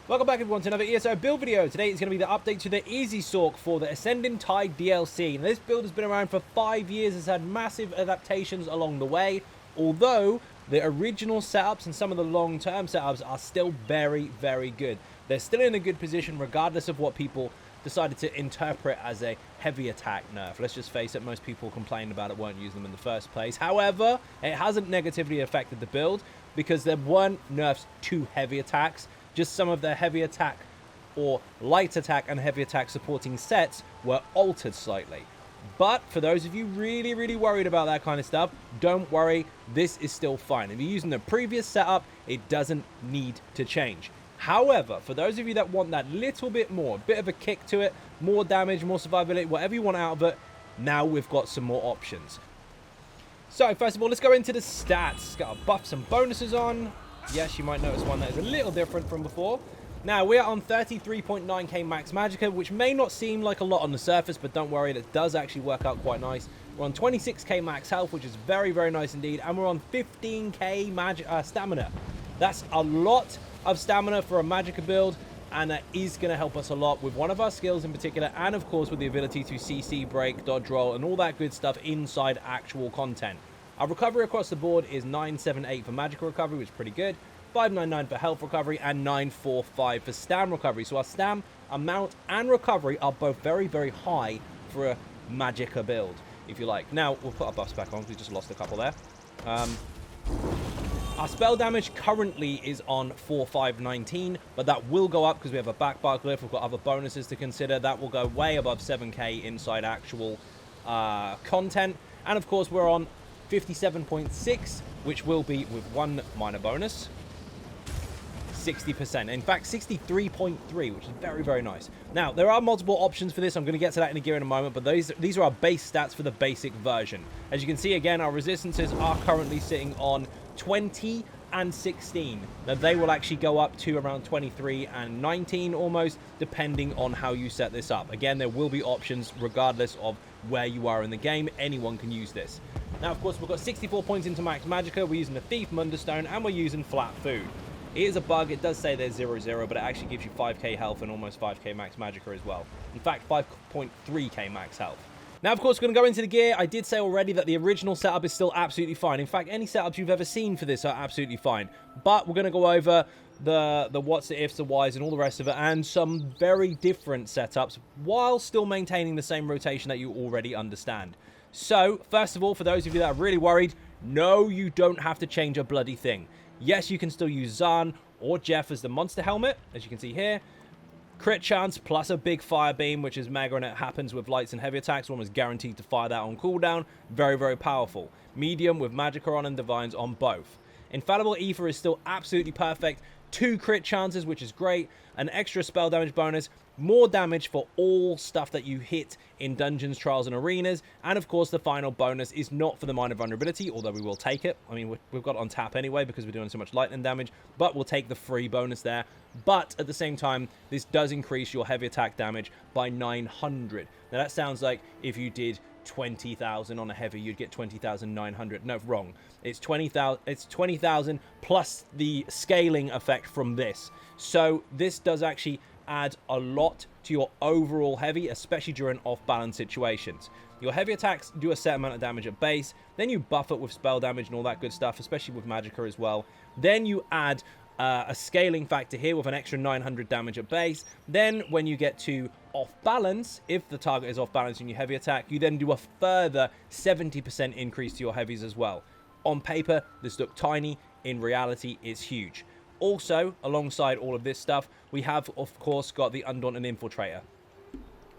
Welcome back everyone to another ESO build video. Today is going to be the update to the Easy Sorc for the Ascending Tide DLC. Now, this build has been around for 5 years, has had massive adaptations along the way, although the original setups and some of the long-term setups are still very, very good. They're still in a good position regardless of what people decided to interpret as a heavy attack nerf. Let's just face it, most people complained about it, weren't using them in the first place. However, it hasn't negatively affected the build because there weren't nerfs to heavy attacks. Just some of their heavy attack or light attack and heavy attack supporting sets were altered slightly. But for those of you really worried about that kind of stuff, don't worry, this is still fine. If you're using the previous setup, it doesn't need to change. However, for those of you that want that little bit more, a bit of a kick to it, more damage, more survivability, whatever you want out of it, now we've got some more options. So first of all, let's go into the stats. Got to buff some bonuses on. Yes, you might notice one that is a little different from before. Now, we are on 33.9k max magicka, which may not seem like a lot on the surface, but don't worry, that does actually work out quite nice. We're on 26k max health, which is very nice indeed, and we're on 15k stamina. That's a lot of stamina for a magicka build, and that is going to help us a lot with one of our skills in particular, and of course with the ability to CC, break, dodge roll, and all that good stuff inside actual content. Our recovery across the board is 978 for magicka recovery, which is pretty good. 599 for health recovery and 945 for stam recovery. So our stam amount and recovery are both very high for a magicka build, if you like. Now, we'll put our buffs back on because we just lost a couple there. Our spell damage currently is on 4519, but that will go up because we have a back bar glyph. We've got other bonuses to consider. That will go way above 7k inside actual content. And of course, we're on 57.6, which will be with one minor bonus. 60%. In fact, 63.3, which is very nice. Now, there are multiple options for this. I'm going to get to that in a gear in a moment, but these are our base stats for the basic version. As you can see, again, our resistances are currently sitting on 20 and 16. Now, they will actually go up to around 23 and 19 almost, depending on how you set this up. Again, there will be options regardless of where you are in the game. Anyone can use this. Now, of course, we've got 64 points into max magicka. We're using the Thief Munderstone, and we're using flat food. It is a bug. It does say there's 0-0, but it actually gives you 5k health and almost 5k max magicka as well. In fact, 5.3k max health. Now, of course, we're going to go into the gear. I did say already that the original setup is still absolutely fine. In fact, any setups you've ever seen for this are absolutely fine. But we're going to go over the what's, the ifs, the whys, and all the rest of it, and some very different setups while still maintaining the same rotation that you already understand. So, first of all, for those of you that are really worried, no, you don't have to change a bloody thing. Yes, you can still use Zahn or Jeff as the monster helmet, as you can see here. Crit chance plus a big fire beam, which is mega, and it happens with lights and heavy attacks. One was guaranteed to fire that on cooldown. Very powerful. Medium with magicka on and divines on both. Infallible Ether is still absolutely perfect. 2 crit chances, which is great. An extra spell damage bonus. More damage for all stuff that you hit in dungeons, trials, and arenas. And of course, the final bonus is not for the minor vulnerability, although we will take it. I mean, we've got it on tap anyway because we're doing so much lightning damage, but we'll take the free bonus there. But at the same time, this does increase your heavy attack damage by 900. Now, that sounds like if you did 20,000 on a heavy, you'd get 20,900. No, wrong. It's 20,000. It's 20,000 plus the scaling effect from this. So this does actually add a lot to your overall heavy, especially during off-balance situations. Your heavy attacks do a set amount of damage at base, then you buff it with spell damage and all that good stuff, especially with magicka as well. Then you add a scaling factor here with an extra 900 damage at base. Then when you get to off-balance, if the target is off-balance in your heavy attack, you then do a further 70% increase to your heavies as well. On paper, this looked tiny. In reality, it's huge. Also, alongside all of this stuff, we have, of course, got the Undaunted Infiltrator.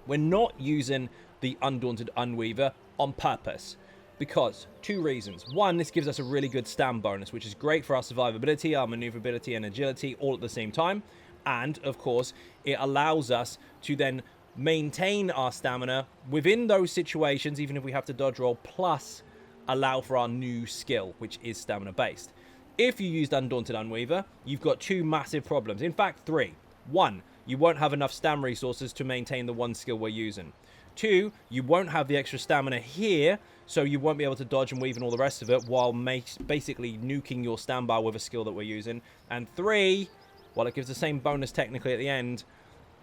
We're not using the Undaunted Unweaver on purpose because 2 reasons. One, this gives us a really good stam bonus, which is great for our survivability, our maneuverability, and agility all at the same time. And, of course, it allows us to then maintain our stamina within those situations, even if we have to dodge roll, plus allow for our new skill, which is stamina-based. If you used Undaunted Unweaver, you've got 2 massive problems. In fact, 3. 1, you won't have enough stam resources to maintain the one skill we're using. 2, you won't have the extra stamina here, so you won't be able to dodge and weave and all the rest of it while basically nuking your stam bar with a skill that we're using. And 3, while it gives the same bonus technically at the end,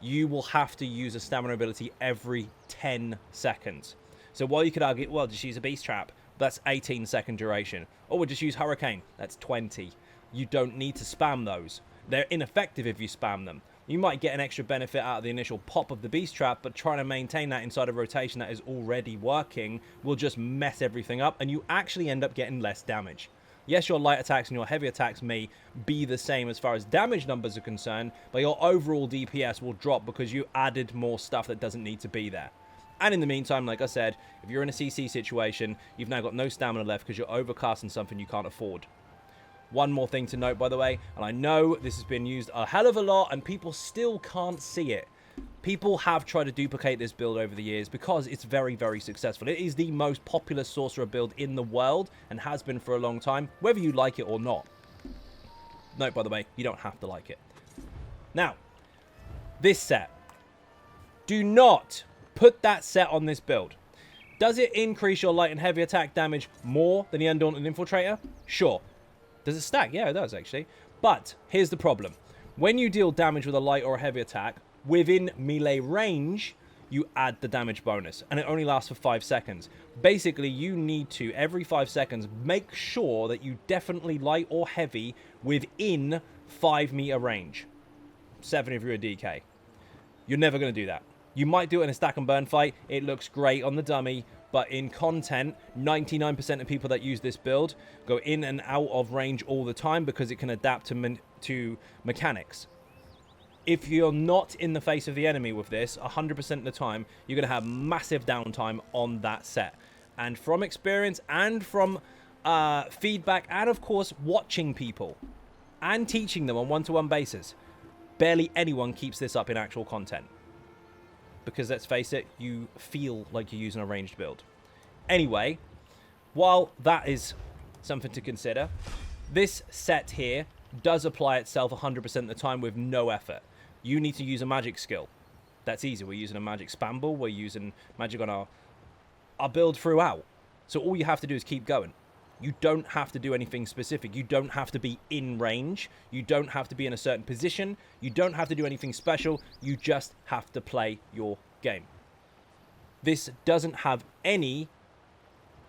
you will have to use a stamina ability every 10 seconds. So while you could argue, well, just use a beast trap, that's 18-second duration. Or we'll just use hurricane, that's 20. You don't need to spam those. They're ineffective if you spam them. You might get an extra benefit out of the initial pop of the beast trap, but trying to maintain that inside a rotation that is already working will just mess everything up, and you actually end up getting less damage. Yes, your light attacks and your heavy attacks may be the same as far as damage numbers are concerned, but your overall DPS will drop because you added more stuff that doesn't need to be there. And in the meantime, like I said, if you're in a CC situation, you've now got no stamina left because you're overcasting something you can't afford. One more thing to note, by the way, and I know this has been used a hell of a lot and people still can't see it. People have tried to duplicate this build over the years because it's very, very successful. It is the most popular sorcerer build in the world and has been for a long time, whether you like it or not. Note, by the way, you don't have to like it. Now, this set. Do not put that set on this build. Does it increase your light and heavy attack damage more than the Undaunted Infiltrator? Sure. Does it stack? Yeah, it does, actually. But here's the problem. When you deal damage with a light or a heavy attack, within melee range, you add the damage bonus, and it only lasts for 5 seconds. Basically, you need to, every 5 seconds, make sure that you definitely light or heavy within 5-meter range. 7 if you're a DK. You're never going to do that. You might do it in a stack and burn fight. It looks great on the dummy, but in content, 99% of people that use this build go in and out of range all the time because it can adapt to mechanics. If you're not in the face of the enemy with this, 100% of the time, you're going to have massive downtime on that set. And from experience and from feedback and, of course, watching people and teaching them on one-to-one basis, barely anyone keeps this up in actual content. Because, let's face it, you feel like you're using a ranged build. Anyway, while that is something to consider, this set here does apply itself 100% of the time with no effort. You need to use a magic skill. That's easy. We're using a magic spamable. We're using magic on our build throughout. So all you have to do is keep going. You don't have to do anything specific. You don't have to be in range. You don't have to be in a certain position. You don't have to do anything special. You just have to play your game. This doesn't have any,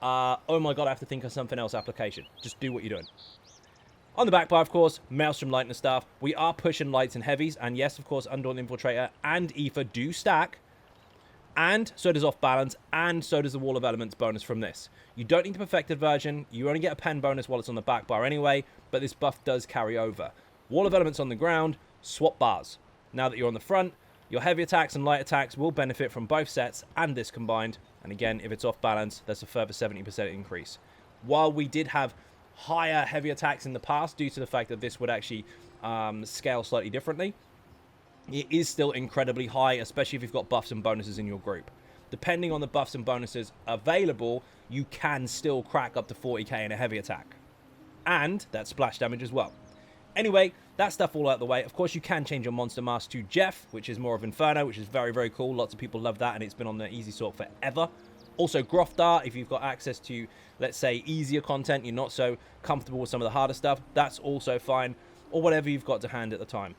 oh my god, I have to think of something else application. Just do what you're doing. On the back bar, of course, Maelstrom Light and Staff. We are pushing lights and heavies. And yes, of course, Undaunted Infiltrator and Aether do stack. And so does Off Balance, and so does the Wall of Elements bonus from this. You don't need the Perfected version. You only get a pen bonus while it's on the back bar anyway, but this buff does carry over. Wall of Elements on the ground, swap bars. Now that you're on the front, your heavy attacks and light attacks will benefit from both sets and this combined. And again, if it's off balance, that's a further 70% increase. While we did have higher heavy attacks in the past due to the fact that this would actually scale slightly differently, it is still incredibly high, especially if you've got buffs and bonuses in your group. Depending on the buffs and bonuses available, you can still crack up to 40k in a heavy attack. And that's splash damage as well. Anyway, that stuff all out the way. Of course, you can change your monster mask to Jeff, which is more of Inferno, which is very, very cool. Lots of people love that, and it's been on the easy sort forever. Also, Groftar, if you've got access to, let's say, easier content, you're not so comfortable with some of the harder stuff, that's also fine, or whatever you've got to hand at the time.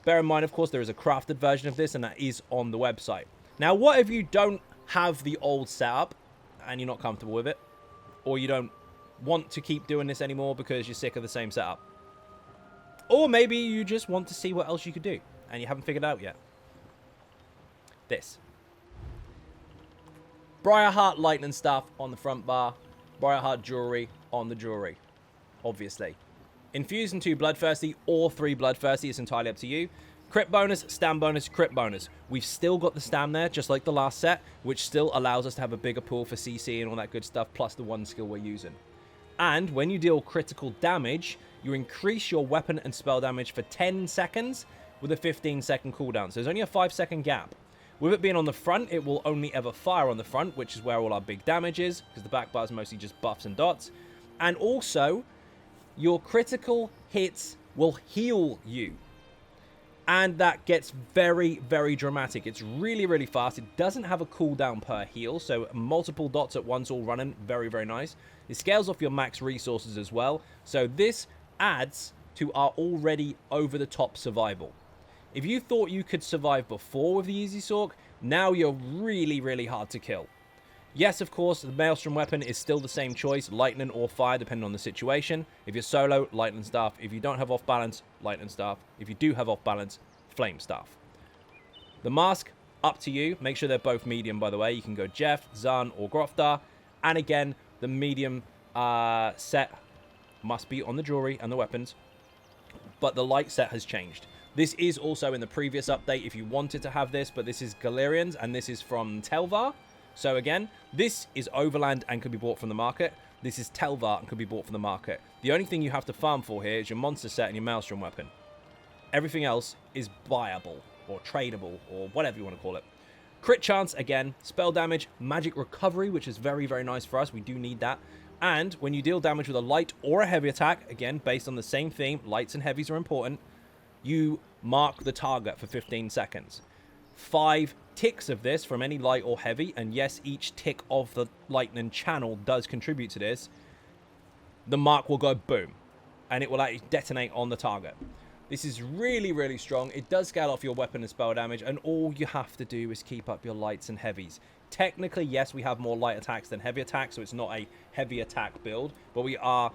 Bear in mind, of course, there is a crafted version of this, and that is on the website. Now, what if you don't have the old setup, and you're not comfortable with it, or you don't want to keep doing this anymore because you're sick of the same setup? Or maybe you just want to see what else you could do, and you haven't figured it out yet. This. Briarheart Lightning Staff on the front bar. Briarheart Jewelry on the jewelry. Obviously. Infuse and 2 Bloodthirsty or 3 Bloodthirsty. It's entirely up to you. Crit bonus, stam bonus, crit bonus. We've still got the stam there, just like the last set, which still allows us to have a bigger pool for CC and all that good stuff, plus the one skill we're using. And when you deal critical damage, you increase your weapon and spell damage for 10 seconds with a 15-second cooldown. So there's only a 5-second gap. With it being on the front, it will only ever fire on the front, which is where all our big damage is, because the back bar is mostly just buffs and dots. And also, your critical hits will heal you. And that gets very, very dramatic. It's really, really fast. It doesn't have a cooldown per heal, so multiple dots at once all running. Very, very nice. It scales off your max resources as well. So this adds to our already over-the-top survival. If you thought you could survive before with the Easy Sorc, now you're really, really hard to kill. Yes, of course, the Maelstrom weapon is still the same choice, lightning or fire, depending on the situation. If you're solo, lightning staff. If you don't have off balance, lightning staff. If you do have off balance, flame staff. The mask, up to you. Make sure they're both medium, by the way. You can go Jeff, Zahn, or Groftar. And again, the medium set must be on the jewelry and the weapons. But the light set has changed. This is also in the previous update if you wanted to have this, but this is Galerian's and this is from Telvar. So again, this is Overland and can be bought from the market. This is Telvar and can be bought from the market. The only thing you have to farm for here is your monster set and your Maelstrom weapon. Everything else is buyable or tradable or whatever you want to call it. Crit chance, again, spell damage, magic recovery, which is very, very nice for us. We do need that. And when you deal damage with a light or a heavy attack, again, based on the same theme, lights and heavies are important, you mark the target for 15 seconds. 5 ticks of this from any light or heavy, and yes, each tick of the lightning channel does contribute to this. The mark will go boom, and it will actually detonate on the target. This is really, really strong. It does scale off your weapon and spell damage, and all you have to do is keep up your lights and heavies. Technically, yes, we have more light attacks than heavy attacks, so it's not a heavy attack build, but we are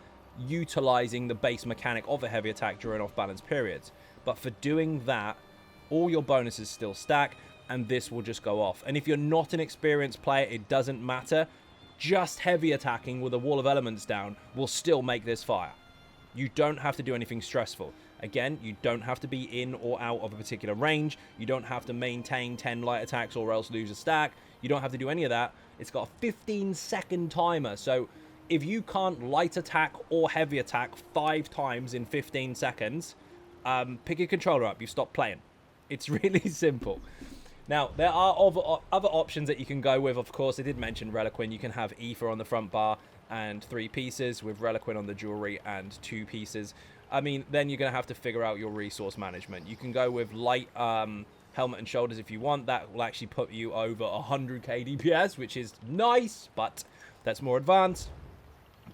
utilizing the base mechanic of a heavy attack during off-balance periods. But for doing that, all your bonuses still stack, and this will just go off. And if you're not an experienced player, it doesn't matter. Just heavy attacking with a wall of elements down will still make this fire. You don't have to do anything stressful. Again, you don't have to be in or out of a particular range. You don't have to maintain 10 light attacks or else lose a stack. You don't have to do any of that. It's got a 15-second timer. So if you can't light attack or heavy attack 5 times in 15 seconds, pick your controller up. You stop playing. It's really simple. Now, there are other options that you can go with. Of course, I did mention Reliquin. You can have Ether on the front bar and 3 pieces with Reliquin on the jewelry and 2 pieces. I mean, then you're going to have to figure out your resource management. You can go with light helmet and shoulders if you want. That will actually put you over 100k DPS, which is nice, but that's more advanced.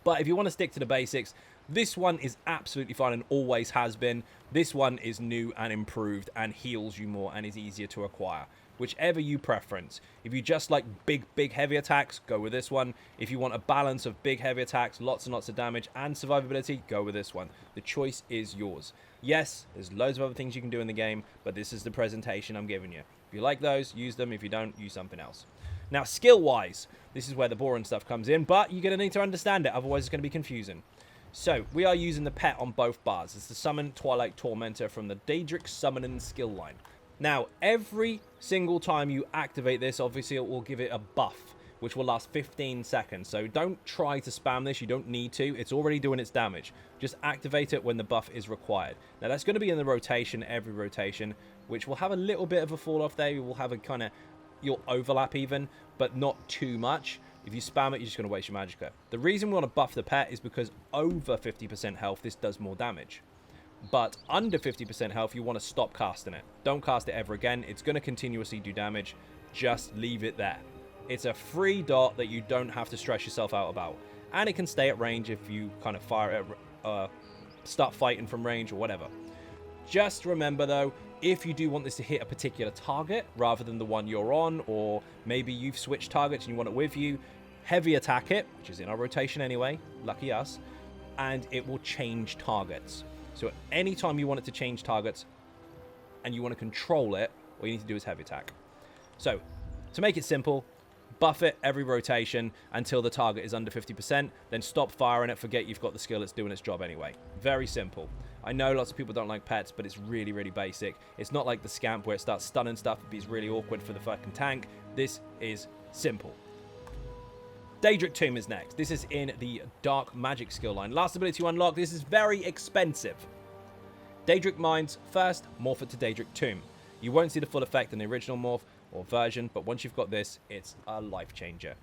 But if you want to stick to the basics, this one is absolutely fine and always has been. This one is new and improved and heals you more and is easier to acquire. Whichever you preference. If you just like big heavy attacks, go with this one. If you want a balance of big heavy attacks, lots and lots of damage and survivability, go with this one. The choice is yours. Yes, there's loads of other things you can do in the game, but this is the presentation I'm giving you. If you like those, use them. If you don't, use something else. Now, skill-wise, this is where the boring stuff comes in, but you're going to need to understand it, otherwise it's going to be confusing. So, we are using the pet on both bars. It's the Summon Twilight Tormentor from the Daedric Summoning skill line. Now, every single time you activate this, obviously it will give it a buff, which will last 15 seconds. So don't try to spam this. You don't need to. It's already doing its damage. Just activate it when the buff is required. Now, that's going to be in the rotation, every rotation, which will have a little bit of a fall off there. You will have a kind of, you'll overlap even, but not too much. If you spam it, you're just going to waste your magicka. The reason we want to buff the pet is because over 50% health, this does more damage. But under 50% health, you want to stop casting it. Don't cast it ever again. It's going to continuously do damage. Just leave it there. It's a free dot that you don't have to stress yourself out about. And it can stay at range if you kind of fire it, start fighting from range or whatever. Just remember, though, if you do want this to hit a particular target rather than the one you're on, or maybe you've switched targets and you want it with you, heavy attack it, which is in our rotation anyway, lucky us, and it will change targets. So at any time you want it to change targets and you want to control it, all you need to do is heavy attack. So to make it simple, buff it every rotation until the target is under 50%, then stop firing it, forget you've got the skill, it's doing its job anyway. Very simple. I know lots of people don't like pets, but it's really, really basic. It's not like the Scamp where it starts stunning stuff, it's really awkward for the fucking tank. This is simple. Daedric Tomb is next. This is in the Dark Magic skill line. Last ability to unlock. This is very expensive. Daedric Mines first, morph it to Daedric Tomb. You won't see the full effect in the original morph or version, but once you've got this, it's a life changer.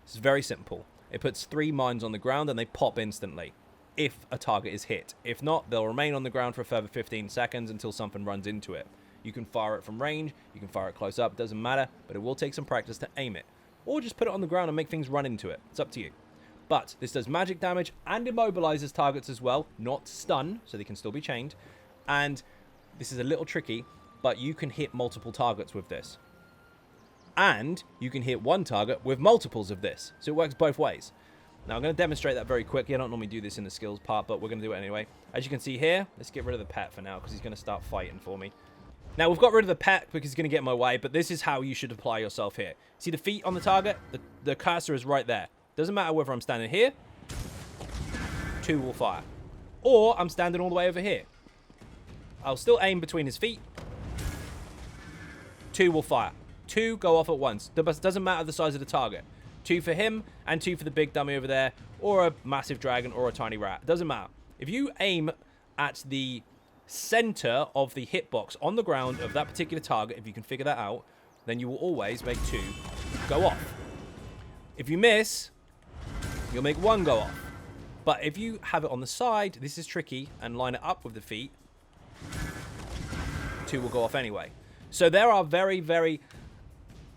It's very simple. It puts 3 mines on the ground and they pop instantly if a target is hit. If not, they'll remain on the ground for a further 15 seconds until something runs into it. You can fire it from range, you can fire it close up, doesn't matter, but it will take some practice to aim it. Or just put it on the ground and make things run into it. It's up to you. But this does magic damage and immobilizes targets as well, not stun, so they can still be chained. And this is a little tricky, but you can hit multiple targets with this. And you can hit one target with multiples of this. So it works both ways. Now, I'm going to demonstrate that very quickly. I don't normally do this in the skills part, but we're going to do it anyway. As you can see here, let's get rid of the pet for now, because he's going to start fighting for me. Now, we've got rid of the pet because he's going to get in my way, but this is how you should apply yourself here. See the feet on the target? The cursor is right there. Doesn't matter whether I'm standing here, 2 will fire. Or I'm standing all the way over here. I'll still aim between his feet. 2 will fire. 2 go off at once. Doesn't matter the size of the target. 2 for him and 2 for the big dummy over there, or a massive dragon or a tiny rat. Doesn't matter. If you aim at the center of the hitbox on the ground of that particular target, if you can figure that out, then you will always make 2 go off. If you miss, you'll make 1 go off. But if you have it on the side, this is tricky, and line it up with the feet, 2 will go off anyway. So there are very, very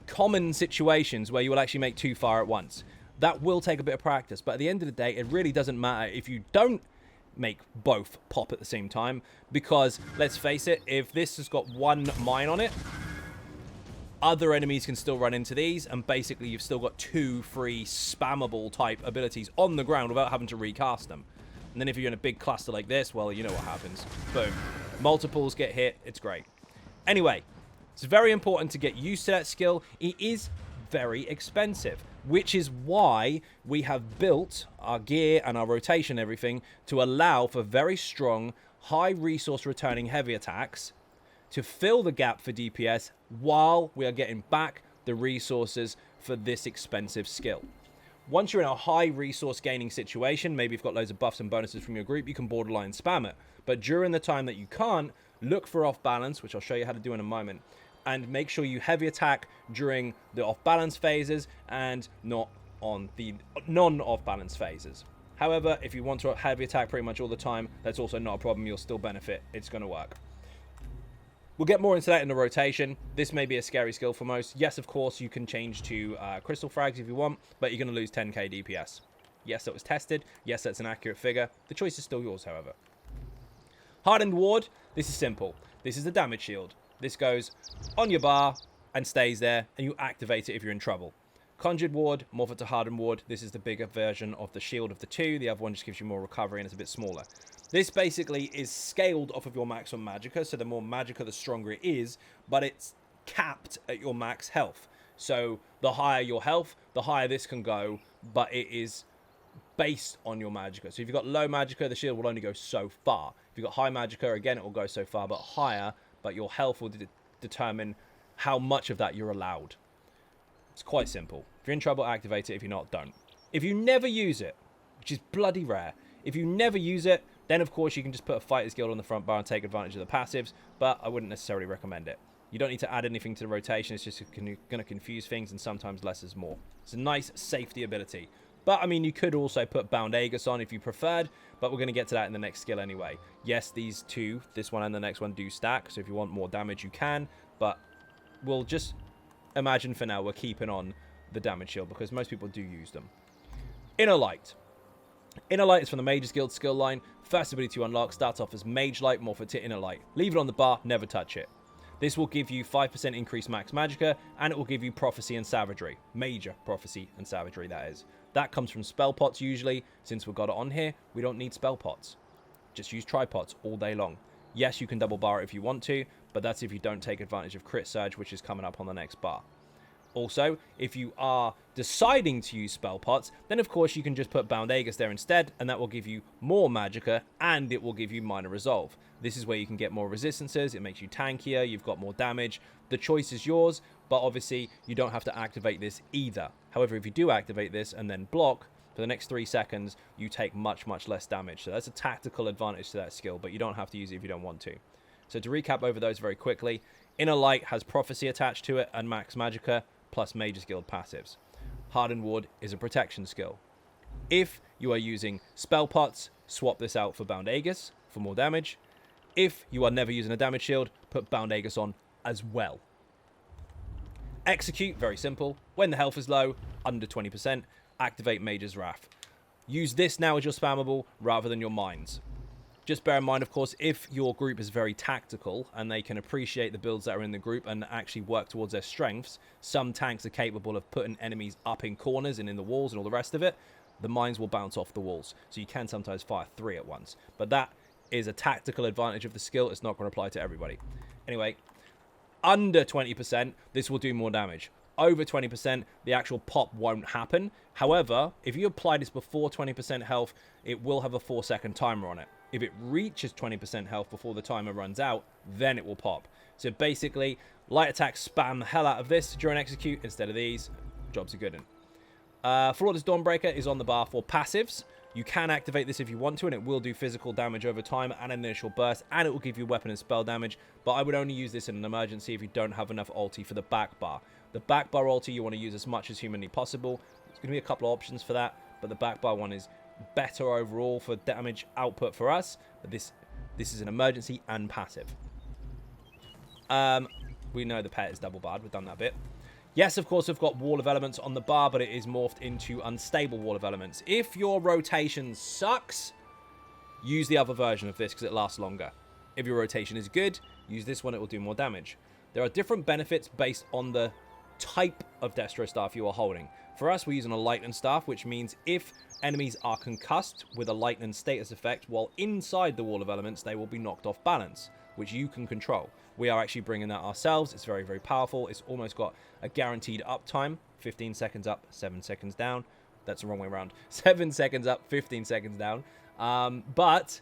common situations where you will actually make 2 fire at once. That will take a bit of practice, but at the end of the day, it really doesn't matter if you don't make both pop at the same time, because let's face it, if this has got 1 mine on it, other enemies can still run into these, and basically you've still got 2 free spammable type abilities on the ground without having to recast them. And then if you're in a big cluster like this, well, you know what happens. Boom. Multiples get hit. It's great. Anyway, it's very important to get used to that skill. It is very expensive, which is why we have built our gear and our rotation and everything to allow for very strong, high resource returning heavy attacks to fill the gap for DPS while we are getting back the resources for this expensive skill. Once you're in a high resource gaining situation, maybe you've got loads of buffs and bonuses from your group, you can borderline spam it. But during the time that you can't, look for off balance, which I'll show you how to do in a moment, and make sure you heavy attack during the off balance phases and not on the non-off balance phases. However, if you want to heavy attack pretty much all the time, that's also not a problem. You'll still benefit. It's going to work. We'll get more into that in the rotation. This may be a scary skill for most. Yes, of course, you can change to crystal frags if you want, but you're going to lose 10k DPS. Yes, that was tested. Yes, that's an accurate figure. The choice is still yours, however. Hardened Ward. This is simple. This is the damage shield. This goes on your bar and stays there, and you activate it if you're in trouble. Conjured Ward, morph it to Hardened Ward. This is the bigger version of the shield of the 2. The other one just gives you more recovery and it's a bit smaller. This basically is scaled off of your maximum magicka, so the more magicka, the stronger it is, but it's capped at your max health. So the higher your health, the higher this can go, but it is based on your magicka. So if you've got low magicka, the shield will only go so far. If you've got high magicka, again, it will go so far, but higher, but your health will determine how much of that you're allowed. It's quite simple. If you're in trouble, activate it. If you're not, don't. If you never use it, which is bloody rare, if you never use it, then of course you can just put a fighter's guild on the front bar and take advantage of the passives, but I wouldn't necessarily recommend it. You don't need to add anything to the rotation. It's just going to confuse things, and sometimes less is more. It's a nice safety ability. But, I mean, you could also put Bound Aegis on if you preferred, but we're going to get to that in the next skill anyway. Yes, these two, this one and the next one, do stack, so if you want more damage, you can, but we'll just imagine for now we're keeping on the damage shield because most people do use them. Inner Light. Inner Light is from the Mage's Guild skill line. First ability to unlock starts off as Mage Light, morph it to Inner Light. Leave it on the bar, never touch it. This will give you 5% increased max magicka, and it will give you Prophecy and Savagery. Major Prophecy and Savagery, that is. That comes from spell pots usually. Since we've got it on here, we don't need spell pots. Just use tripods all day long. Yes, you can double bar it if you want to, but that's if you don't take advantage of Crit Surge, which is coming up on the next bar. Also, if you are deciding to use spell pots, then of course you can just put Bound Aegis there instead, and that will give you more magicka, and it will give you minor resolve. This is where you can get more resistances, it makes you tankier, you've got more damage. The choice is yours, but obviously you don't have to activate this either. However, if you do activate this and then block, for the next 3 seconds, you take much, much less damage. So that's a tactical advantage to that skill, but you don't have to use it if you don't want to. So to recap over those very quickly, Inner Light has Prophecy attached to it and max magicka, plus Mage's Guild passives. Hardened Ward is a protection skill. If you are using spell pots, swap this out for Bound Aegis for more damage. If you are never using a damage shield, put Bound Aegis on as well. Execute, very simple. When the health is low, under 20%, activate Mage's Wrath. use this now as your spammable rather than your mines. Just bear in mind, of course, if your group is very tactical and they can appreciate the builds that are in the group and actually work towards their strengths, some tanks are capable of putting enemies up in corners and in the walls and all the rest of it. The mines will bounce off the walls, so you can sometimes fire 3 at once. But that is a tactical advantage of the skill. It's not going to apply to everybody. Anyway, under 20%, this will do more damage. Over 20%, the actual pop won't happen. However, if you apply this before 20% health, it will have a 4-second timer on it. If it reaches 20% health before the timer runs out, then it will pop. So basically, light attack spam the hell out of this during execute instead of these. Jobs are good. Flawless Dawnbreaker is on the bar for passives. You can activate this if you want to, and it will do physical damage over time and an initial burst, and it will give you weapon and spell damage. But I would only use this in an emergency if you don't have enough ulti for the back bar. The back bar ulti you want to use as much as humanly possible. There's going to be a couple of options for that, but the back bar one is better overall for damage output for us. But this is an emergency and passive. We know the pet is double barred. We've done that bit. Yes, of course, we've got Wall of Elements on the bar, but it is morphed into Unstable Wall of Elements. If your rotation sucks, use the other version of this because it lasts longer. If your rotation is good, use this one. It will do more damage. There are different benefits based on the type of Destro Staff you are holding. For us, we're using a Lightning Staff, which means if enemies are concussed with a Lightning status effect while inside the Wall of Elements, they will be knocked off balance, which you can control. We are actually bringing that ourselves. It's very, very powerful. It's almost got a guaranteed uptime. 15 seconds up, 7 seconds down. That's the wrong way around. 7 seconds up, 15 seconds down. But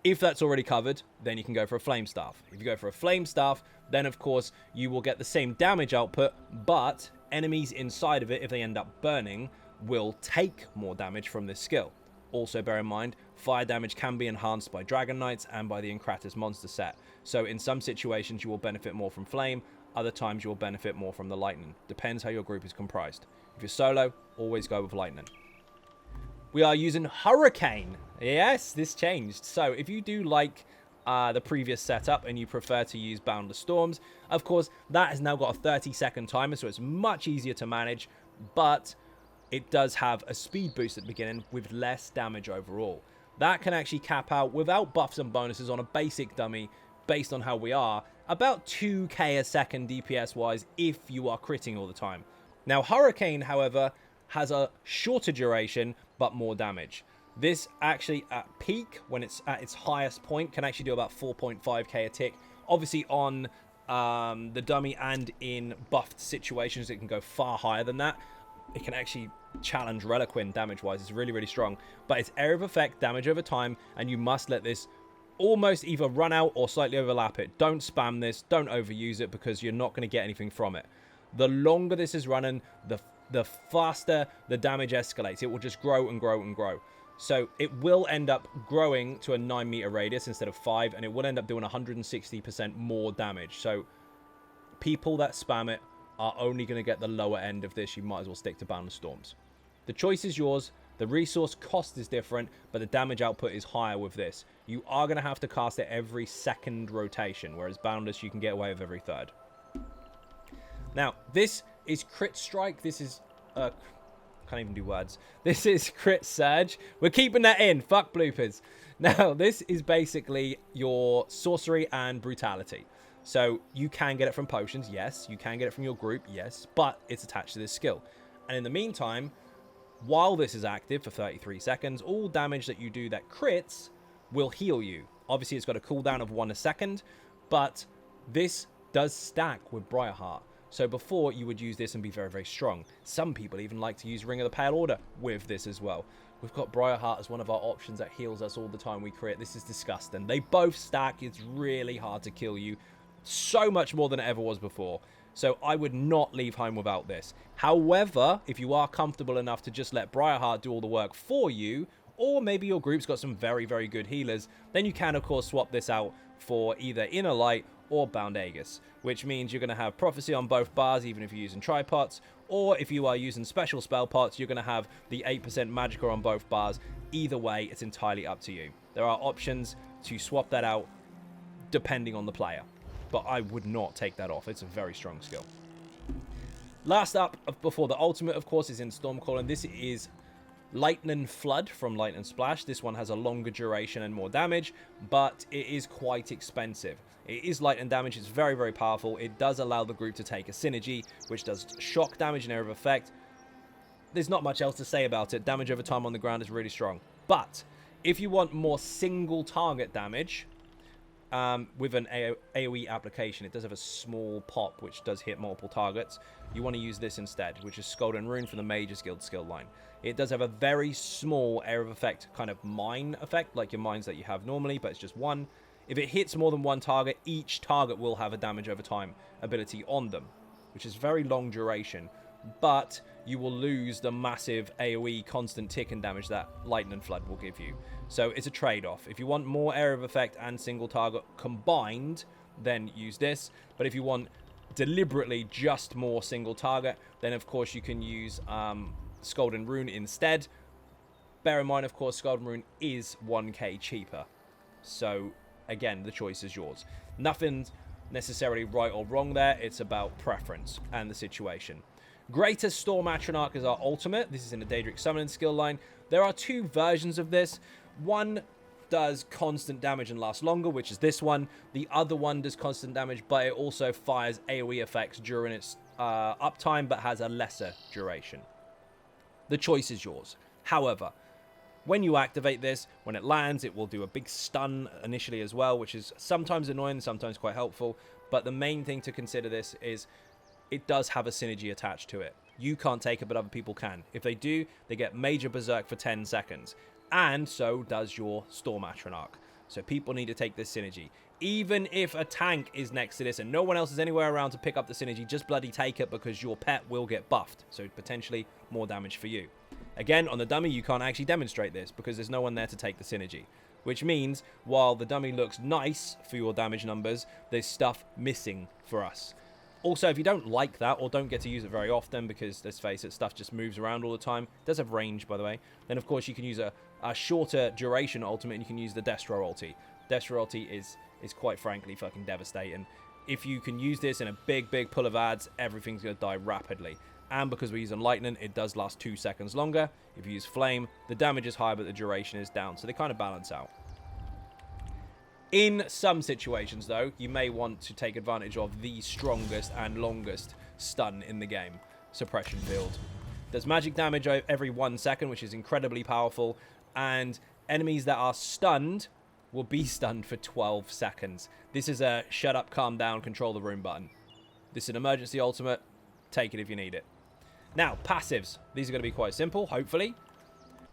if that's already covered, then you can go for a Flame Staff. If you go for a Flame Staff, then of course you will get the same damage output, but enemies inside of it, if they end up burning, will take more damage from this skill. Also bear in mind, fire damage can be enhanced by Dragon Knights and by the Encratis monster set. So in some situations you will benefit more from Flame, other times you will benefit more from the Lightning. Depends how your group is comprised. If you're solo, always go with Lightning. We are using Hurricane. Yes, this changed. So if you do like the previous setup and you prefer to use Boundless Storms, of course, that has now got a 30-second timer, so it's much easier to manage, but it does have a speed boost at the beginning with less damage overall. That can actually cap out, without buffs and bonuses, on a basic dummy, based on how we are, about 2k a second DPS-wise if you are critting all the time. Now, Hurricane, however, has a shorter duration, but more damage. This actually, at peak, when it's at its highest point, can actually do about 4.5k a tick. Obviously, on the dummy and in buffed situations, it can go far higher than that. It can actually challenge Reliquin damage-wise. It's really, really strong. But it's area of effect, damage over time, and you must let this almost either run out or slightly overlap it. Don't spam this. Don't overuse it because you're not going to get anything from it. The longer this is running, the faster the damage escalates. It will just grow and grow and grow. So it will end up growing to a 9-meter radius instead of 5, and it will end up doing 160% more damage. So people that spam it are only going to get the lower end of this. You might as well stick to Boundless Storms. The choice is yours. The resource cost is different, but the damage output is higher with this. You are going to have to cast it every second rotation, whereas Boundless you can get away with every third. Now, this is Crit Strike. This is... can't even do words. This is Crit Surge. We're keeping that in. Fuck bloopers. Now, this is basically your Sorcery and Brutality. So you can get it from potions, yes. You can get it from your group, yes. But it's attached to this skill. And in the meantime, while this is active for 33 seconds, all damage that you do that crits will heal you. Obviously, it's got a cooldown of 1 second, but this does stack with Briarheart. So before, you would use this and be very, very strong. Some people even like to use Ring of the Pale Order with this as well. We've got Briarheart as one of our options that heals us all the time we crit. This is disgusting. They both stack. It's really hard to kill you. So much more than it ever was before. So I would not leave home without this. However, if you are comfortable enough to just let Briarheart do all the work for you, or maybe your group's got some very, very good healers, then you can, of course, swap this out for either Inner Light or Bound Aegis, which means you're going to have Prophecy on both bars, even if you're using tripots, or if you are using special spell pots, you're going to have the 8% Magicka on both bars. Either way, it's entirely up to you. There are options to swap that out depending on the player, but I would not take that off. It's a very strong skill. Last up, before the ultimate, of course, is in Stormcaller. This is Lightning Flood from Lightning Splash. This one has a longer duration and more damage, but it is quite expensive. It is lightning damage. It's very, very powerful. It does allow the group to take a synergy, which does shock damage and area of effect. There's not much else to say about it. Damage over time on the ground is really strong. But if you want more single target damage with an AoE application, it does have a small pop which does hit multiple targets. You want to use this instead, which is Scald and Rune from the Mage's Guild skill line. It does have a very small area of effect, kind of mine effect, like your mines that you have normally, but it's just one. If it hits more than one target, each target will have a damage over time ability on them, which is very long duration. But you will lose the massive AoE constant tick and damage that Lightning Flood will give you. So it's a trade-off. If you want more area of effect and single target combined, then use this. But if you want deliberately just more single target, then of course you can use Scald and Rune instead. Bear in mind, of course, Scald and Rune is 1k cheaper. So again, the choice is yours. Nothing's necessarily right or wrong there. It's about preference and the situation. Greater Storm Atronach is our ultimate. This is in the Daedric Summoning skill line. There are two versions of this. One does constant damage and lasts longer, which is this one. The other one does constant damage, but it also fires AoE effects during its uptime, but has a lesser duration. The choice is yours. However, when you activate this, when it lands, it will do a big stun initially as well, which is sometimes annoying, sometimes quite helpful. But the main thing to consider this is it does have a synergy attached to it. You can't take it, but other people can. If they do, they get Major Berserk for 10 seconds. And so does your Storm Atronach. So people need to take this synergy. Even if a tank is next to this and no one else is anywhere around to pick up the synergy, just bloody take it because your pet will get buffed. So potentially more damage for you. Again, on the dummy, you can't actually demonstrate this because there's no one there to take the synergy. Which means, while the dummy looks nice for your damage numbers, there's stuff missing for us. Also, if you don't like that or don't get to use it very often because, let's face it, stuff just moves around all the time. It does have range, by the way. Then, of course, you can use a shorter duration ultimate and you can use the Destro ulti. Destro ulti is quite frankly fucking devastating. If you can use this in a big pull of ads, everything's going to die rapidly. And because we're using lightning, it does last 2 seconds longer. If you use flame, the damage is high, but the duration is down. So they kind of balance out. In some situations, though, you may want to take advantage of the strongest and longest stun in the game, Suppression Field. Does magic damage every 1 second, which is incredibly powerful, and enemies that are stunned will be stunned for 12 seconds. This is a shut up, calm down, control the room button. This is an emergency ultimate. Take it if you need it. Now, passives. These are going to be quite simple, hopefully.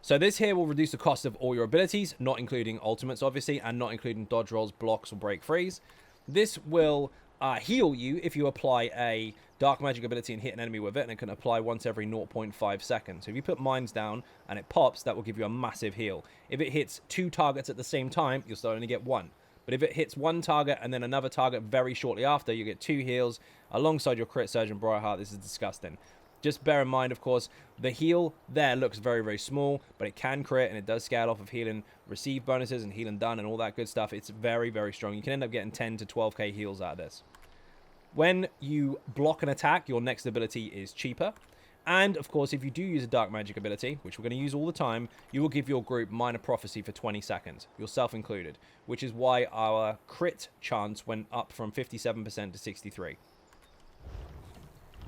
So this here will reduce the cost of all your abilities, not including ultimates, obviously, and not including dodge rolls, blocks, or break frees. This will heal you if you apply a dark magic ability and hit an enemy with it, and it can apply once every 0.5 seconds. So if you put mines down and it pops, that will give you a massive heal. If it hits 2 targets at the same time, you'll still only get 1. But if it hits 1 target and then another target very shortly after, you get 2 heals alongside your crit surge and Briarheart. This is disgusting. Just bear in mind, of course, the heal there looks very small, but it can crit and it does scale off of healing received bonuses and healing done and all that good stuff. It's very strong. You can end up getting 10 to 12k heals out of this. When you block an attack, your next ability is cheaper. And, of course, if you do use a dark magic ability, which we're going to use all the time, you will give your group Minor Prophecy for 20 seconds, yourself included, which is why our crit chance went up from 57% to 63%.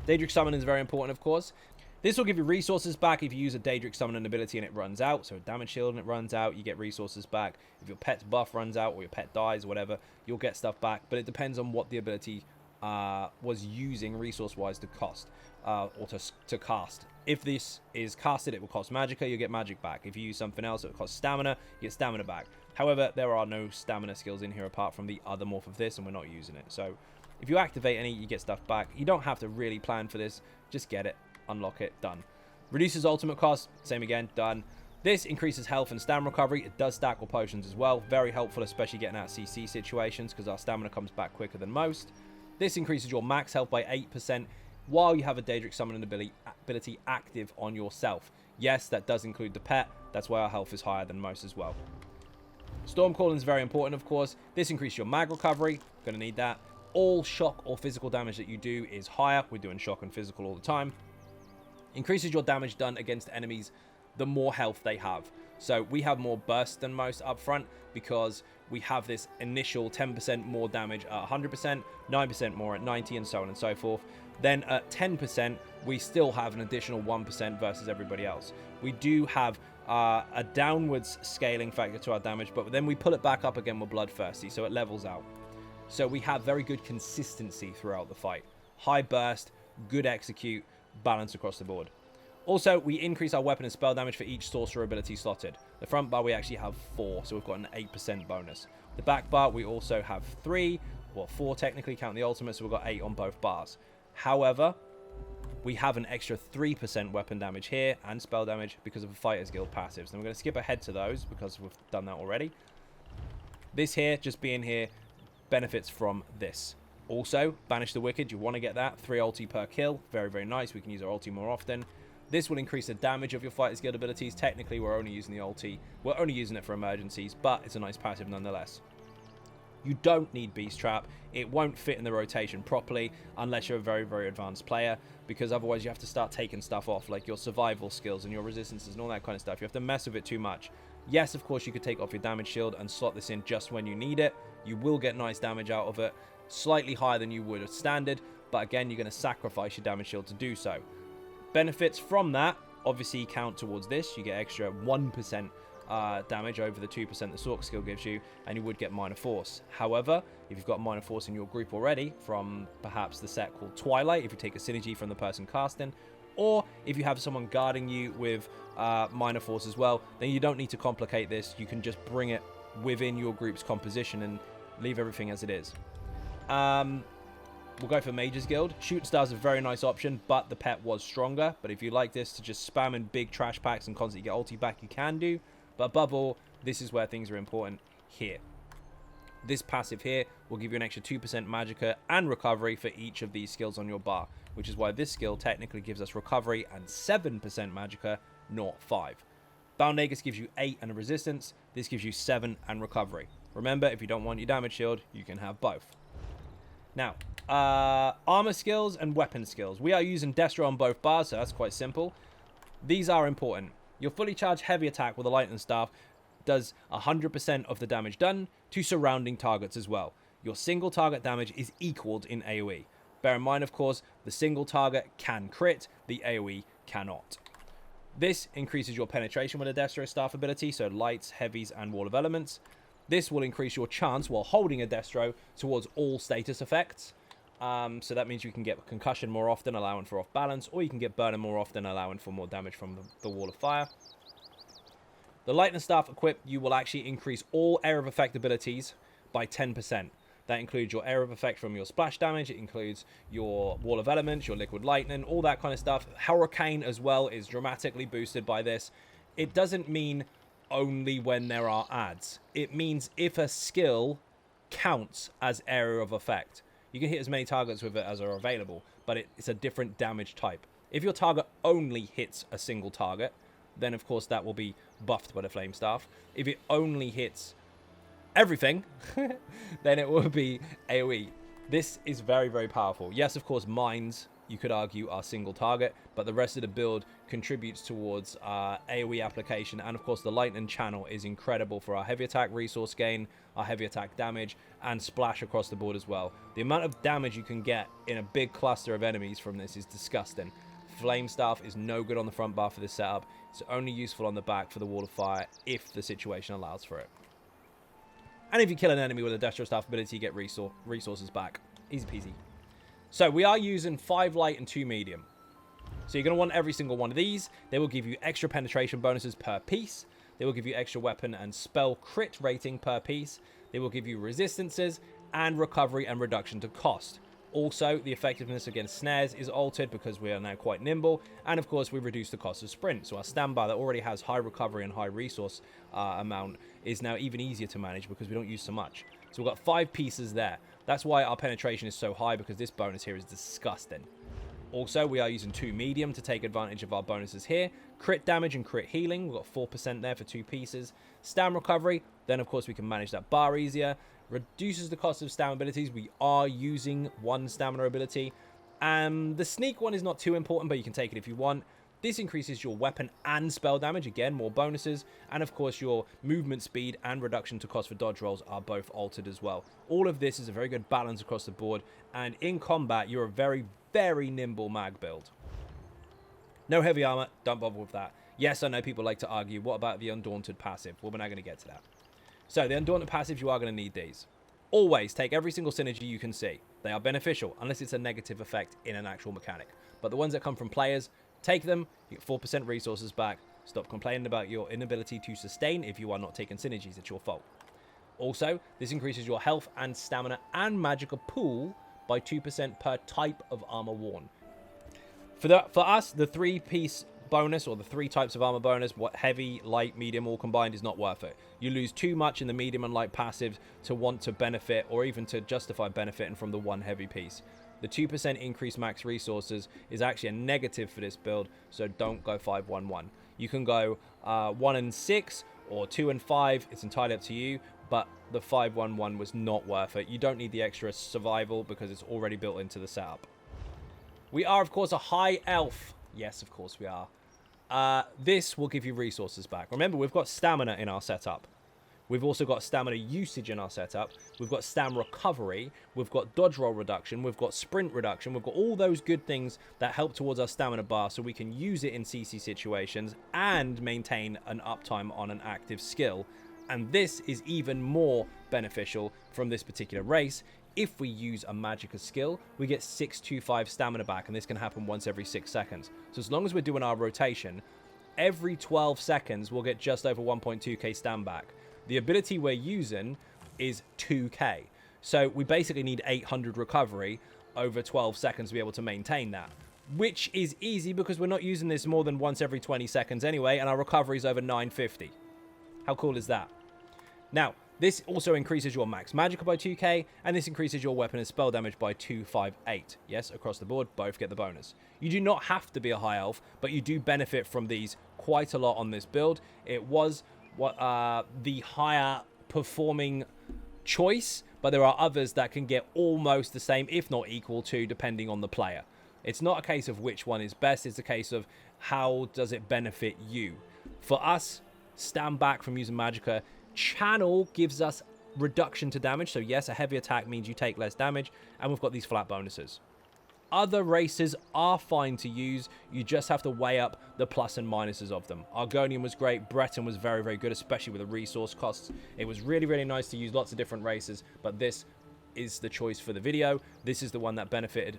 Daedric Summon is very important, of course. This will give you resources back if you use a Daedric Summon ability and it runs out. So a damage shield and it runs out, you get resources back. If your pet's buff runs out or your pet dies or whatever, you'll get stuff back. But it depends on what the ability was using resource-wise to cost or to cast. If this is casted, it will cost Magicka, you'll get magic back. If you use something else, it will cost stamina, you get stamina back. However, there are no stamina skills in here apart from the other morph of this, and we're not using it. So if you activate any, you get stuff back. You don't have to really plan for this. Just get it, unlock it, done. Reduces ultimate cost, same again, done. This increases health and stamina recovery. It does stack with potions as well. Very helpful, especially getting out of CC situations because our stamina comes back quicker than most. This increases your max health by 8% while you have a Daedric Summoning ability active on yourself. Yes, that does include the pet. That's why our health is higher than most as well. Storm Calling is very important, of course. This increases your mag recovery. Going to need that. All shock or physical damage that you do is higher. We're doing shock and physical all the time. Increases your damage done against enemies the more health they have. So we have more burst than most up front because we have this initial 10% more damage at 100%, 9% more at 90, and so on and so forth. Then at 10%, we still have an additional 1% versus everybody else. We do have a downwards scaling factor to our damage, but then we pull it back up again with Bloodthirsty, so it levels out. So we have very good consistency throughout the fight. High burst, good execute, balance across the board. Also, we increase our weapon and spell damage for each sorcerer ability slotted. The front bar, we actually have 4, so we've got an 8% bonus. The back bar, we also have 3, well, 4 technically, count the ultimate, so we've got 8 on both bars. However, we have an extra 3% weapon damage here and spell damage because of a Fighter's Guild passives. And we're going to skip ahead to those because we've done that already. This here, just being here, benefits from this. Also, Banish the Wicked, you want to get that. 3 ulti per kill. Very, very nice. We can use our ulti more often. This will increase the damage of your Fighter's Guild abilities. Technically, we're only using the ulti. We're only using it for emergencies, but it's a nice passive nonetheless. You don't need Beast Trap. It won't fit in the rotation properly unless you're a very, very advanced player, because otherwise you have to start taking stuff off, like your survival skills and your resistances and all that kind of stuff. You have to mess with it too much. Yes, of course, you could take off your damage shield and slot this in just when you need it. You will get nice damage out of it, slightly higher than you would at standard, but again, you're going to sacrifice your damage shield to do so. Benefits from that obviously count towards this. You get extra 1% damage over the 2% the Sorc skill gives you, and you would get minor force. However, if you've got minor force in your group already from perhaps the set called Twilight, if you take a synergy from the person casting, or if you have someone guarding you with minor force as well, then you don't need to complicate this. You can just bring it within your group's composition and leave everything as it is. We'll go for Mage's Guild. Shooting Star's a very nice option, but the pet was stronger. But if you like this to just spam in big trash packs and constantly get ulti back, you can do. But above all, this is where things are important here. This passive here will give you an extra 2% Magicka and recovery for each of these skills on your bar, which is why this skill technically gives us recovery and 7% Magicka, not 5. Bound Nagus gives you 8 and a resistance. This gives you 7 and recovery. Remember, if you don't want your damage shield, you can have both. Now, armor skills and weapon skills. We are using Destro on both bars, so that's quite simple. These are important. Your fully charged heavy attack with a lightning staff does 100% of the damage done to surrounding targets as well. Your single target damage is equaled in AoE. Bear in mind, of course, the single target can crit, the AoE cannot. This increases your penetration with a Destro staff ability, so lights, heavies, and wall of elements. This will increase your chance while holding a Destro towards all status effects. So that means you can get concussion more often, allowing for off balance, or you can get burning more often, allowing for more damage from the wall of fire. The lightning staff equipped, you will actually increase all area of effect abilities by 10%. That includes your area of effect from your splash damage. It includes your wall of elements, your liquid lightning, all that kind of stuff. Hurricane as well is dramatically boosted by this. It doesn't mean only when there are adds. It means if a skill counts as area of effect. You can hit as many targets with it as are available, but it's a different damage type. If your target only hits a single target, then of course that will be buffed by the Flame Staff. If it only hits everything, then it will be AoE. This is very, very powerful. Yes, of course, mines, you could argue, are single target, but the rest of the build contributes towards AoE application. And of course, the lightning channel is incredible for our heavy attack resource gain, our heavy attack damage, and splash across the board as well. The amount of damage you can get in a big cluster of enemies from this is disgusting. Flame Staff is no good on the front bar for this setup. It's only useful on the back for the wall of fire if the situation allows for it. And if you kill an enemy with a Destro Staff ability, you get resources back. Easy peasy. So we are using 5 light and 2 medium. So you're going to want every single one of these. They will give you extra penetration bonuses per piece. They will give you extra weapon and spell crit rating per piece. They will give you resistances and recovery and reduction to cost. Also, the effectiveness against snares is altered because we are now quite nimble. And of course, we reduce the cost of sprint. So our standby that already has high recovery and high resource amount is now even easier to manage because we don't use so much. So we've got 5 pieces there. That's why our penetration is so high, because this bonus here is disgusting. Also, we are using 2 medium to take advantage of our bonuses here. Crit damage and crit healing. We've got 4% there for 2 pieces. Stam recovery. Then, of course, we can manage that bar easier. Reduces the cost of stamina abilities. We are using 1 stamina ability. The sneak one is not too important, but you can take it if you want. This increases your weapon and spell damage, again, more bonuses, and of course your movement speed and reduction to cost for dodge rolls are both altered as well. All of this is a very good balance across the board, and in combat, you're a very, very nimble mag build. No heavy armor, don't bother with that. Yes, I know people like to argue, what about the Undaunted passive? Well, we're not going to get to that. So, the Undaunted passives, you are going to need these. Always take every single synergy you can see. They are beneficial, unless it's a negative effect in an actual mechanic. But the ones that come from players, take them, you get 4% resources back. Stop complaining about your inability to sustain if you are not taking synergies. It's your fault. Also, this increases your health and stamina and magicka pool by 2% per type of armor worn. For us, the 3-piece bonus, or the 3 types of armor bonus, what heavy, light, medium all combined, is not worth it. You lose too much in the medium and light passives to want to benefit, or even to justify benefiting from the 1 heavy piece. The 2% increased max resources is actually a negative for this build, so don't go 5-1-1. You can go 1 and 6 or 2 and 5. It's entirely up to you, but the 5-1-1 was not worth it. You don't need the extra survival because it's already built into the setup. We are, of course, a high elf. Yes, of course we are. This will give you resources back. Remember, we've got stamina in our setup. We've also got stamina usage in our setup. We've got stam recovery. We've got dodge roll reduction. We've got sprint reduction. We've got all those good things that help towards our stamina bar so we can use it in CC situations and maintain an uptime on an active skill. And this is even more beneficial from this particular race. If we use a magicka skill, we get 625 stamina back, and this can happen once every 6 seconds. So as long as we're doing our rotation, every 12 seconds we'll get just over 1.2k stam back. The ability we're using is 2k. So we basically need 800 recovery over 12 seconds to be able to maintain that. Which is easy because we're not using this more than once every 20 seconds anyway, and our recovery is over 950. How cool is that? Now, this also increases your max magicka by 2k, and this increases your weapon and spell damage by 258. Yes, across the board, both get the bonus. You do not have to be a high elf, but you do benefit from these quite a lot on this build. It was the higher performing choice, but there are others that can get almost the same, if not equal to, depending on the player. It's not a case of which one is best, it's a case of how does it benefit you. For us, stand back from using magicka. Channel gives us reduction to damage, so yes, a heavy attack means you take less damage, and we've got these flat bonuses. Other races are fine to use, you just have to weigh up the plus and minuses of them. Argonian was great, Breton was very, very good, especially with the resource costs. It was really, really nice to use lots of different races, but this is the choice for the video. This is the one that benefited,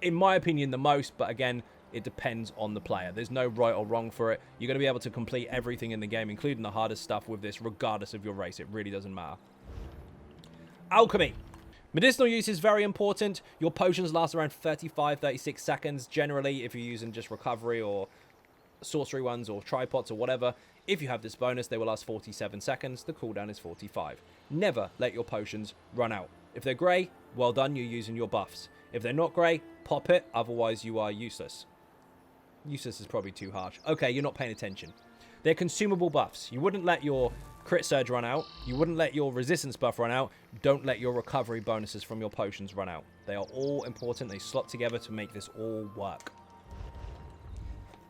in my opinion, the most, but again, it depends on the player. There's no right or wrong for it. You're going to be able to complete everything in the game, including the hardest stuff with this, regardless of your race. It really doesn't matter. Alchemy. Medicinal use is very important. Your potions last around 35-36 seconds. Generally, if you're using just recovery or sorcery ones or tripods or whatever, if you have this bonus, they will last 47 seconds. The cooldown is 45. Never let your potions run out. If they're grey, well done, you're using your buffs. If they're not grey, pop it, otherwise you are useless. Useless is probably too harsh. Okay, you're not paying attention. They're consumable buffs. You wouldn't let your crit surge run out. You wouldn't let your resistance buff run out. Don't let your recovery bonuses from your potions run out. They are all important. They slot together to make this all work.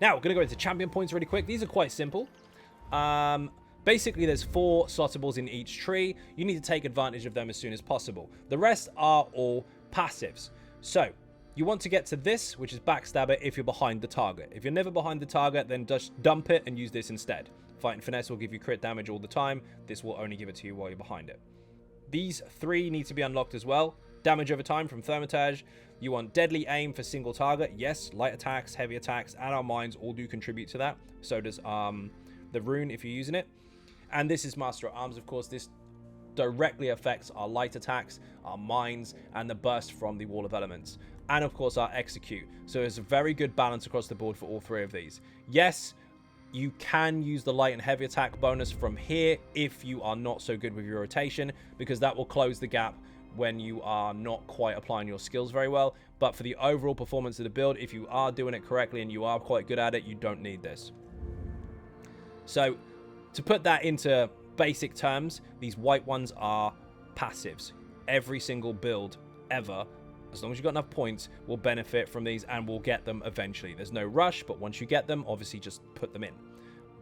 Now, we're going to go into champion points really quick. These are quite simple. Basically, there's 4 slottables in each tree. You need to take advantage of them as soon as possible. The rest are all passives. So, you want to get to this, which is Backstabber, if you're behind the target. If you're never behind the target, then just dump it and use this instead. Fight and Finesse will give you crit damage all the time. This will only give it to you while you're behind it. These 3 need to be unlocked as well. Damage over time from Thermitage. You want Deadly Aim for single target. Yes, light attacks, heavy attacks, and our mines all do contribute to that. So does the rune if you're using it. And this is Master at Arms, of course. This directly affects our light attacks, our mines, and the burst from the Wall of Elements. And of course our Execute. So there's a very good balance across the board for all 3 of these. Yes, you can use the light and heavy attack bonus from here if you are not so good with your rotation, because that will close the gap when you are not quite applying your skills very well. But for the overall performance of the build, if you are doing it correctly and you are quite good at it, you don't need this. So to put that into basic terms, these white ones are passives. Every single build ever as long as you've got enough points, will benefit from these and will get them eventually. There's no rush, but once you get them, obviously just put them in.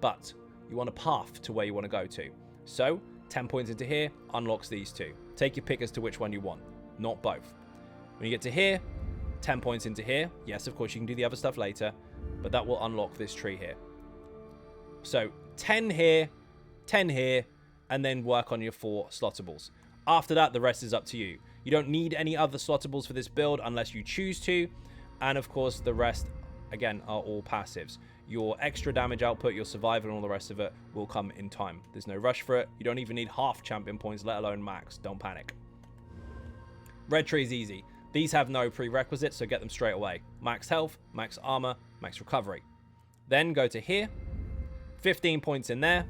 But you want a path to where you want to go to. So 10 points into here unlocks these two. Take your pick as to which one you want, not both. When you get to here, 10 points into here. Yes, of course, you can do the other stuff later, but that will unlock this tree here. So 10 here, 10 here, and then work on your 4 slottables. After that, the rest is up to you. You don't need any other slottables for this build unless you choose to. And of course, the rest, again, are all passives. Your extra damage output, your survival, and all the rest of it will come in time. There's no rush for it. You don't even need half champion points, let alone max. Don't panic. Red tree is easy. These have no prerequisites, so get them straight away. Max health, max armor, max recovery. Then go to here. 15 points in there.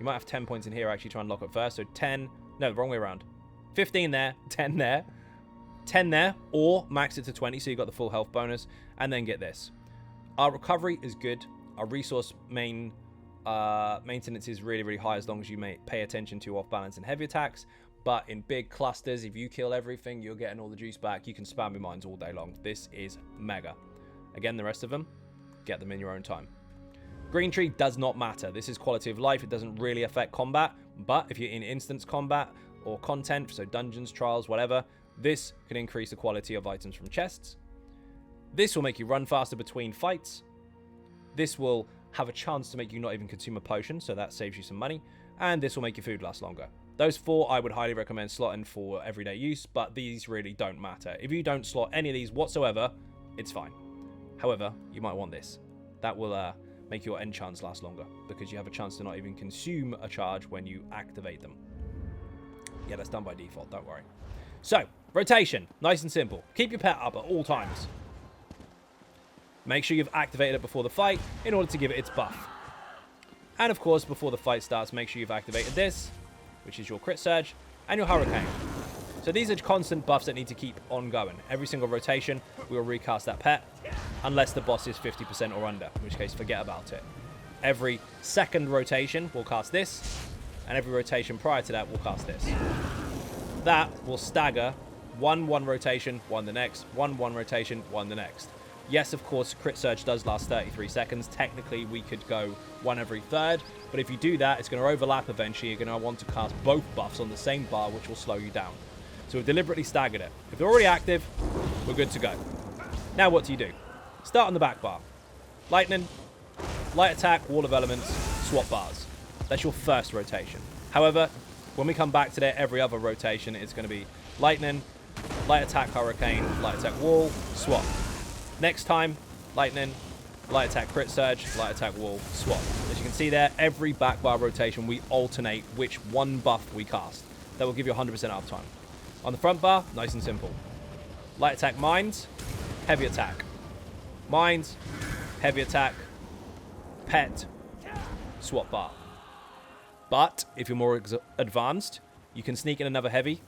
You might have 10 points in here, actually, try and lock it first. So 10, no, wrong way around. 15 there, 10 there, 10 there, or max it to 20, so you got the full health bonus, and then get this. Our recovery is good. Our resource maintenance is really, really high as long as you pay attention to off balance and heavy attacks. But in big clusters, if you kill everything, you're getting all the juice back. You can spam your mines all day long. This is mega. Again, the rest of them, get them in your own time. Green tree does not matter. This is quality of life. It doesn't really affect combat. But if you're in instance combat or content, so dungeons, trials, whatever, this can increase the quality of items from chests. This will make you run faster between fights. This will have a chance to make you not even consume a potion, so that saves you some money. And this will make your food last longer. Those 4 I would highly recommend slotting for everyday use, but these really don't matter. If you don't slot any of these whatsoever, it's fine. However, you might want this. That will make your enchants last longer, because you have a chance to not even consume a charge when you activate them. Yeah, that's done by default, don't worry. So, rotation, nice and simple. Keep your pet up at all times. Make sure you've activated it before the fight in order to give it its buff. And of course, before the fight starts, make sure you've activated this, which is your crit surge, and your hurricane. So these are constant buffs that need to keep on going. Every single rotation, we will recast that pet, unless the boss is 50% or under, in which case forget about it. Every second rotation, we'll cast this, and every rotation prior to that, we'll cast this. That will stagger one rotation, one the next, one rotation, one the next. Yes, of course, crit surge does last 33 seconds. Technically, we could go 1 every third, but if you do that, it's going to overlap eventually. You're going to want to cast both buffs on the same bar, which will slow you down. So we've deliberately staggered it. If they're already active, we're good to go. Now what do? Start on the back bar. Lightning, light attack, wall of elements, swap bars. That's your first rotation. However, when we come back to there, every other rotation, it's going to be lightning, light attack, hurricane, light attack, wall, swap. Next time, lightning, light attack, crit surge, light attack, wall, swap. As you can see there, every back bar rotation, we alternate which one buff we cast. That will give you 100% uptime. On the front bar, nice and simple. Light attack, mines, heavy attack. Mines, heavy attack, pet, swap bar. But if you're more advanced, you can sneak in another heavy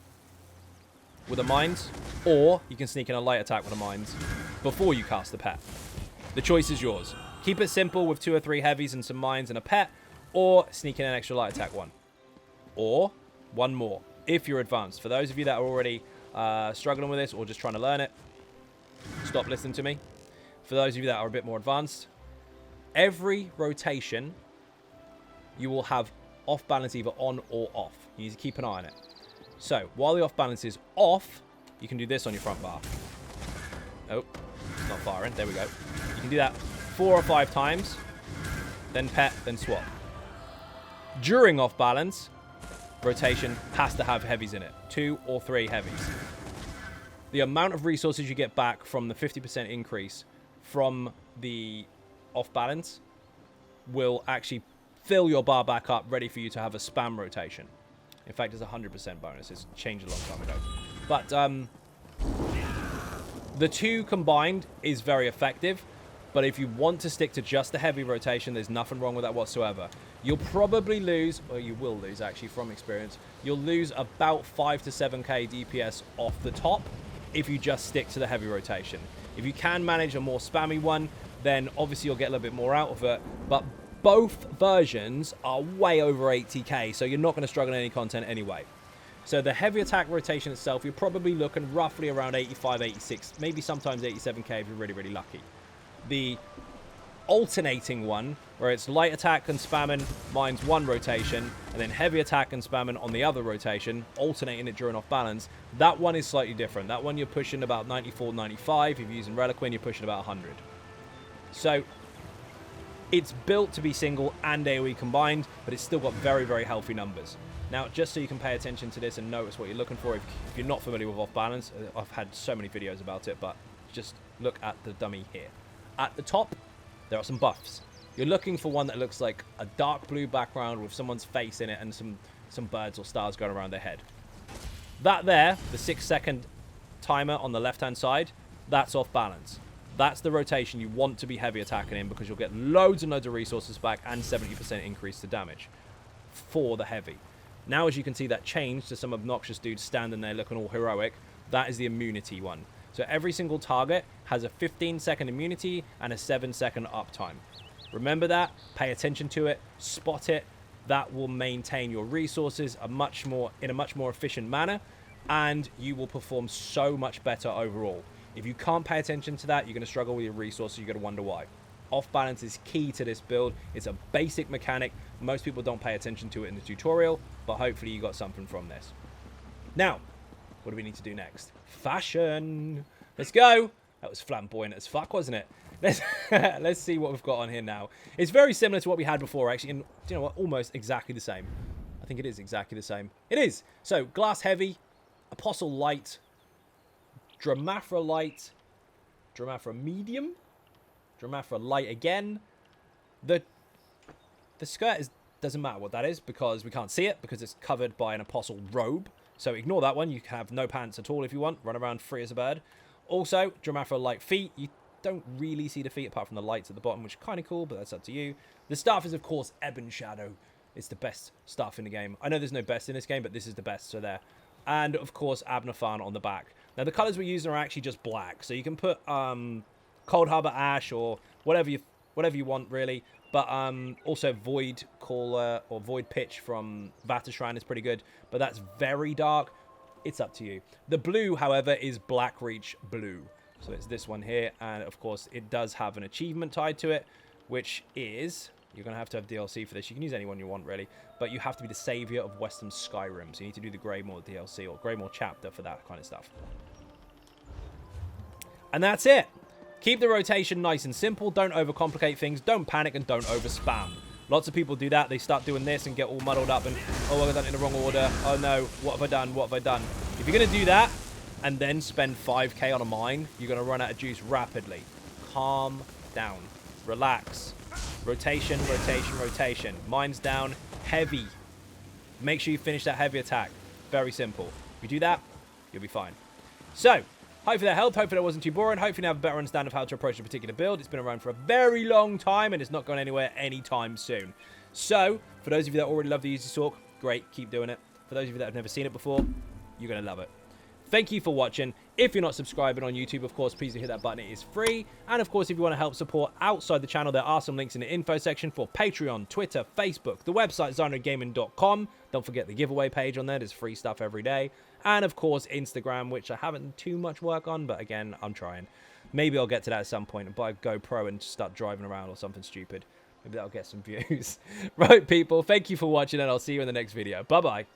with a mines, or you can sneak in a light attack with a mines before you cast the pet. The choice is yours. Keep it simple with 2 or 3 heavies and some mines and a pet, or sneak in an extra light attack one. Or one more, if you're advanced. For those of you that are already struggling with this or just trying to learn it, stop listening to me. For those of you that are a bit more advanced, every rotation, you will have off balance either on or off. You need to keep an eye on it. So, while the off balance is off, you can do this on your front bar. Oh, it's not firing. There we go. You can do that 4 or 5 times, then pet, then swap. During off balance, rotation has to have heavies in it. 2 or 3 heavies. The amount of resources you get back from the 50% increase from the off balance will actually fill your bar back up, ready for you to have a spam rotation. In fact, it's a 100% bonus. It's changed a long time ago. But the two combined is very effective. But if you want to stick to just the heavy rotation, there's nothing wrong with that whatsoever. You'll probably lose, or you will lose actually from experience, you'll lose about 5 to 7k DPS off the top if you just stick to the heavy rotation. If you can manage a more spammy one, then obviously you'll get a little bit more out of it. But both versions are way over 80k, so you're not going to struggle in any content anyway. So the heavy attack rotation itself, you're probably looking roughly around 85, 86, maybe sometimes 87k if you're really, really lucky. The alternating one, where it's light attack and spamming mine's one rotation, and then heavy attack and spamming on the other rotation, alternating it during off balance, that one is slightly different. That one you're pushing about 94, 95. If you're using Reliquin, you're pushing about 100. So it's built to be single and AoE combined, but it's still got very, very healthy numbers. Now, just so you can pay attention to this and notice what you're looking for, if you're not familiar with off balance, I've had so many videos about it, but just look at the dummy here. At the top, there are some buffs. You're looking for one that looks like a dark blue background with someone's face in it and some birds or stars going around their head. That there, the 6-second timer on the left-hand side, that's off balance. That's the rotation you want to be heavy attacking in, because you'll get loads and loads of resources back and 70% increase to damage for the heavy. Now, as you can see, that changed to some obnoxious dudes standing there looking all heroic. That is the immunity one. So every single target has a 15-second immunity and a 7-second uptime. Remember that, pay attention to it, spot it. That will maintain your resources in a much more efficient manner, and you will perform so much better overall. If you can't pay attention to that, you're going to struggle with your resources. You're going to wonder why. Off balance is key to this build. It's a basic mechanic. Most people don't pay attention to it in the tutorial, but hopefully you got something from this. Now, what do we need to do next? Fashion. Let's go. That was flamboyant as fuck, wasn't it? Let's see what we've got on here now. It's very similar to what we had before, actually, and do you know what? Almost exactly the same. I think it is exactly the same. It is. So, Glass Heavy, Apostle Light, Dramaphra Light, Dramaphra Medium, Dramaphra Light again. The skirt doesn't matter what that is, because we can't see it, because it's covered by an Apostle Robe. So ignore that one. You can have no pants at all if you want. Run around free as a bird. Also, Dramaphra Light Feet. You don't really see the feet apart from the lights at the bottom, which is kind of cool, but that's up to you. The staff is, of course, Ebon Shadow. It's the best staff in the game. I know there's no best in this game, but this is the best, so there. And, of course, Abnathan on the back. Now, the colours we're using are actually just black. So you can put Cold Harbor Ash or whatever you want, really. But also Void Caller or Void Pitch from Vatashran is pretty good. But that's very dark. It's up to you. The blue, however, is Blackreach Blue. So it's this one here. And, of course, it does have an achievement tied to it, which is... You're going to have DLC for this. You can use anyone you want, really. But you have to be the saviour of Western Skyrim. So you need to do the Greymore DLC or Greymore chapter for that kind of stuff. And that's it. Keep the rotation nice and simple. Don't overcomplicate things. Don't panic and don't overspam. Lots of people do that. They start doing this and get all muddled up and, oh, I've done it in the wrong order. Oh, no. What have I done? What have I done? If you're going to do that and then spend 5k on a mine, you're going to run out of juice rapidly. Calm down. Relax. Rotation, rotation, rotation. Mine's down. Heavy. Make sure you finish that heavy attack. Very simple. If you do that, you'll be fine. So, hopefully that helped. Hopefully that wasn't too boring. Hopefully you have a better understanding of how to approach a particular build. It's been around for a very long time, and it's not going anywhere anytime soon. So, for those of you that already love the ESO Sorc, great. Keep doing it. For those of you that have never seen it before, you're going to love it. Thank you for watching. If you're not subscribing on YouTube, of course, please do hit that button. It is free. And, of course, if you want to help support outside the channel, there are some links in the info section for Patreon, Twitter, Facebook, the website, XynodeGaming.com. Don't forget the giveaway page on there. There's free stuff every day. And, of course, Instagram, which I haven't too much work on. But, again, I'm trying. Maybe I'll get to that at some point and buy a GoPro and start driving around or something stupid. Maybe that'll get some views. Right, people. Thank you for watching, and I'll see you in the next video. Bye-bye.